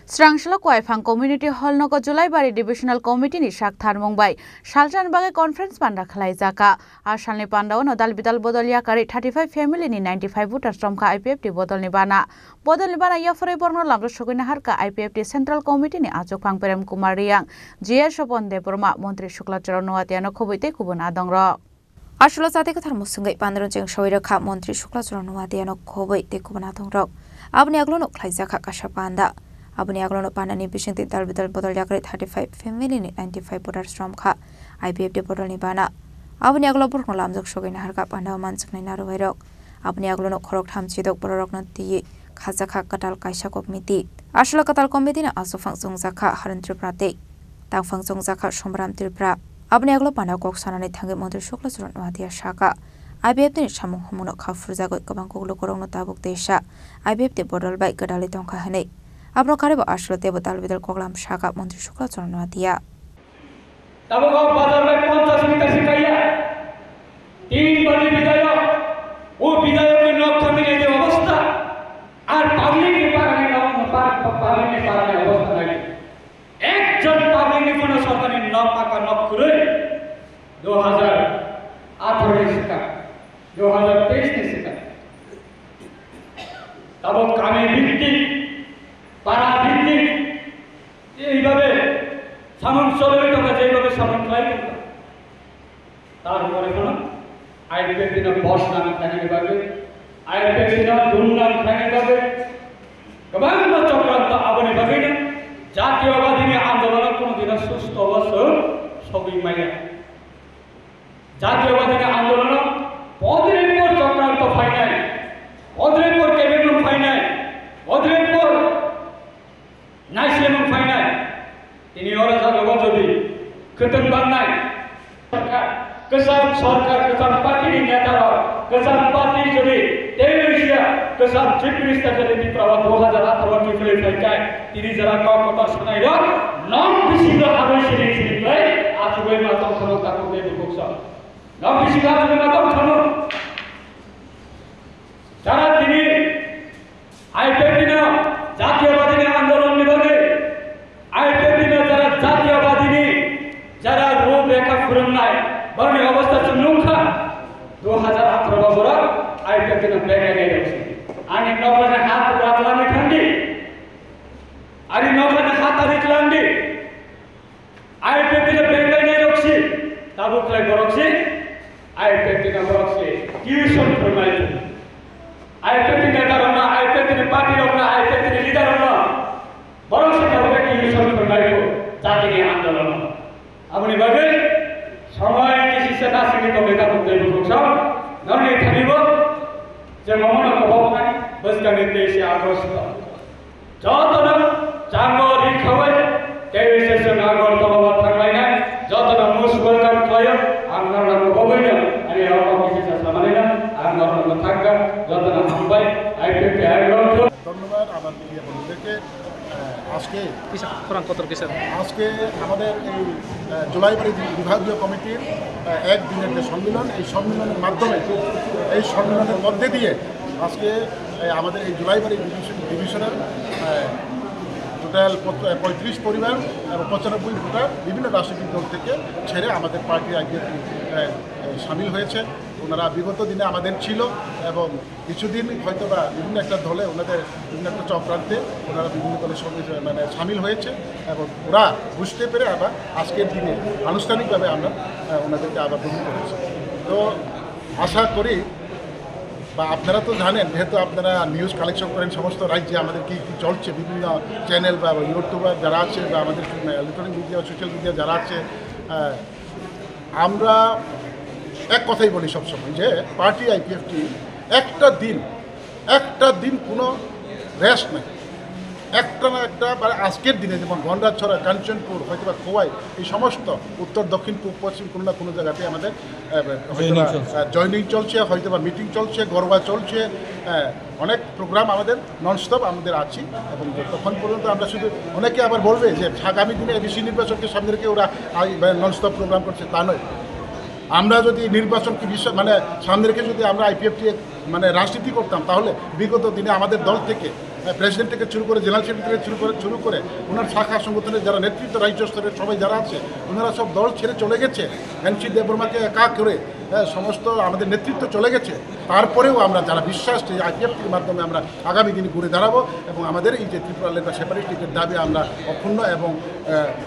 Srangshala Kwaifang Community Hall Nogo Julaibari Divisional Committee ni Shakthar Mumbai Shaljanbage Conference Panda Khalai Jaka Ashalni Pandao Nodal Bidal Bodol Yakari 35 family ni 95 voters Tromka IPFT Bodol ni Bana Yafore Borno Lamro Shogina Harka IPFT Central Committee ni Achok Phang Perem Kumar Riang GR Shopon Deborma Montri Shukla Charan Watiano Khobite Kubuna Adongra Ashula Satek Tharmusungai Pandron Jeng Shoiraka Montri Shukla Charan Watiano Khobite Kubuna Adongra Abni Aglono Klaizaka Kashapanda Abuni aglono panani bising tital bidal bodol yakari 35 family ni 95 voters from kha IPFT bodol ni bana abuni aglo burkno lamjok sogina harka panda mansuknai naru wairok abuni aglono khorok thamchidok borok nati khaja kha katal kaisa komiti asla katal komiti na aso phangchong jakha harantri prate tang phangchong jakha somram tirpra abuni aglo panda kok sanani thange mantri shukla churan wadia shaka IPFT ni samung homuno khafurja goi kabang koglo korong no tabuk desha IPFT bodol bai kadali tongkha hane Abro kare ba ashlo te botal bidal koglam shaka Montri Shukla Charan Watia तब गाँव बाजार में 50 metre से कहिया 3 बड़ी विधायक वो विधायक के नौक मिले जो अवस्था और पब्लिक के पार में अवस्था नहीं एक जन पब्लिक ने पुनः सरकार ने नौक का नौक करे 2018 से का 2023 से का तब कामे भित्ति पारा भित्ति ये इबाबे সামন চলবে তোমরা যেভাবে সামন ট্রাই করবে তারপরে কোন আইপিএফটি না বস নাম থাকি পাবে আইপিএফটি না দুন নাম থাকি পাবে গবাঙ্গ চক্রান্ত আবনে পাবে না জাতীয়বাদী আন্দোলন কোন দিন সুস্থ অবস্থা সবই মাইয়া জাতীয়বাদী আন্দোলন পদের পর চক্রান্ত ফাইনাল পদের পর কেবিনেট ফাইনাল পদের পর national final ini orang jaga jadi ketembangan kesan sarkar kesan parti ini nyata kesan parti jadi Indonesia kesan chief minister jadi di perawat 2018 की फिल्म पंचायत तीन जरा का पता सुनाई लो नाम किसी का हमें sini आज gue matang sama takut dia dibuksa नाम किसी का gue matang sama cara ini IPFT na জাতীয়বাদী আন্দোলন নিবনে IPFT যারা রূপ রেখা ফুরন নাই বরং অবস্থা চুনুখা 2018 বছর IPFT না প্লেনে গেছে আনি নবনে হাত রাতলানি ঠান্ডি আরি নবনে হাত আরিতলান্ডি IPFT না প্লেনে গেছে তাবুকলাই বরকছে IPFT না বরকছে টিউশন ফরমাই IPFT না কারণ IPFT না পার্টি না IPFT না লিডার না বরং সেটা হবে টিউশন ফরমাই জাতীয় আন্দোলন আপনি ভাবেন সময় কিছু সেটা সীমিত মেধা করতে বুঝছো নরনি থানিব যে মমন কবনাই বসকা নির্দেশে আগ্রস্ত যতন জাঙ্গো রিখবে কেবিসেস নাগর তবা থাকলাই না যতন মুসবল কাম কয় আমরা কবই না আরে আও কিছু সামানে না আমরা থাকগা যতন হামবাই আইপিএফটি আগ্রহ ধন্যবাদ আমার মিডিয়া বন্ধুদেরকে আজকে আমাদের এই জুলাইবাড়ি বিভাগীয় কমিটির একদিনের যে সম্মেলন এই সম্মেলনের মাধ্যমে এই সম্মেলনের মধ্যে দিয়ে আজকে আমাদের এই জুলাইবাড়ি ডিভিশনের টোটাল 35 পরিবার এবং 95 ভোটার বিভিন্ন রাজনৈতিক দল থেকে ছেড়ে আমাদের পার্টি আইপিএফটি সামিল হয়েছে ওনারা বিগত দিনে আমাদের ছিল এবং কিছুদিন হয়তো বা বিভিন্ন একটা দলে ওনাদের বিভিন্ন একটা চক্রান্তে ওনারা বিভিন্ন দলের সঙ্গে মানে সামিল হয়েছে এবং ওরা বুঝতে পেরে আবার আজকের দিনে আনুষ্ঠানিকভাবে আমরা ওনাদেরকে আবার গ্রহণ করেছি তো আশা করি বা আপনারা তো জানেন যেহেতু আপনারা নিউজ কালেকশন করেন সমস্ত রাজ্যে আমাদের কী কী চলছে বিভিন্ন চ্যানেল বা ইউটিউবার যারা আছে বা আমাদের ইলেকট্রনিক মিডিয়া সোশ্যাল মিডিয়া যারা আছে আমরা এক কথাই বলি সবসময় যে পার্টি আইপিএফটি একটা দিন কোনো রেস্ট নেই একটা না একটা আজকের দিনে যেমন গন্ডাছড়া কাঞ্চনপুর হয়তো বা খোয়াই এই সমস্ত উত্তর দক্ষিণ পূর্ব পশ্চিম কোনো না কোনো জায়গাতে আমাদের জয়নিং চলছে হয়তো বা মিটিং চলছে গরবা চলছে অনেক প্রোগ্রাম আমাদের ননস্টপ আমাদের আছি এবং তখন পর্যন্ত আমরা শুধু অনেকে আবার বলবে যে আগামী দিনে এডিসি নির্বাচনকে সামনে রেখে ওরা ননস্টপ প্রোগ্রাম করছে তা নয় আমরা যদি নির্বাচনকে সামনে রেখে যদি আমরা আইপিএফটি মানে রাজনীতি করতাম তাহলে বিগত দিনে আমাদের দল থেকে প্রেসিডেন্ট থেকে শুরু করে জেনারেল সেক্রেটারি থেকে শুরু করে ওনার শাখা সংগঠনের যারা নেতৃত্ব রাজ্য স্তরের সবাই যারা আছে ওনারা সব দল ছেড়ে চলে গেছে। এনসি দেববর্মাকে একা করে সমস্ত আমাদের নেতৃত্ব চলে গেছে। তারপরেও আমরা যারা বিশ্বাস আইপিএফটির মাধ্যমে আমরা আগামী দিনে ঘুরে দাঁড়াবো এবং আমাদের এই যে ত্রিপুরা বা সেপারেটিস্টের দাবি আমরা অক্ষুণ্ণ এবং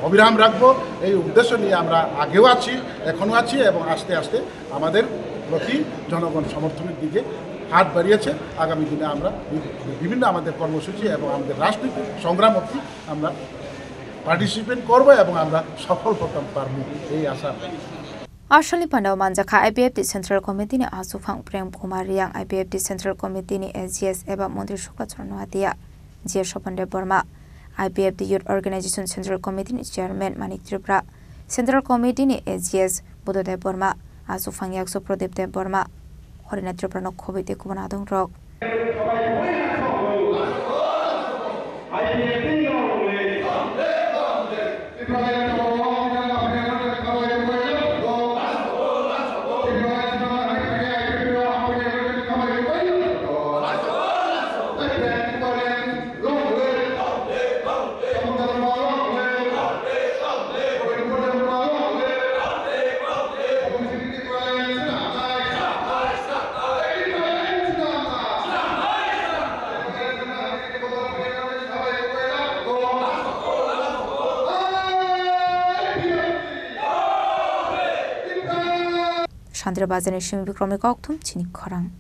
অবিরাম রাখবো। এই উদ্দেশ্য নিয়ে আমরা আগেও আছি, এখনও আছি এবং আস্তে আস্তে আমাদের প্রতি জনগণ সমর্থনের দিকে হাত বাড়িয়েছে। আগামী দিনে আমরা বিভিন্ন আমাদের কর্মসূচি এবং আমাদের রাজনৈতিক সংগ্রাম অবধি আমরা পার্টিসিপেট করবো এবং আমরা সফল হতে পারবো এই আশা। Arshali Pandau Manjaka IPFT Central Committee ni Asufang Prem Kumar yang IPFT Central Committee ni SGS eba Montri Shukla Chornoatia Jia Shopande Burma IPFT Youth Organization Central Committee ni Chairman Manik Tripura Central Committee ni SGS Budode Burma Asufang Yakso Prodip de Burma Horina Tripura no Kobite Kubanadong Rock Chandra Bazan Shimi Bikromik Oktum Chinik Korang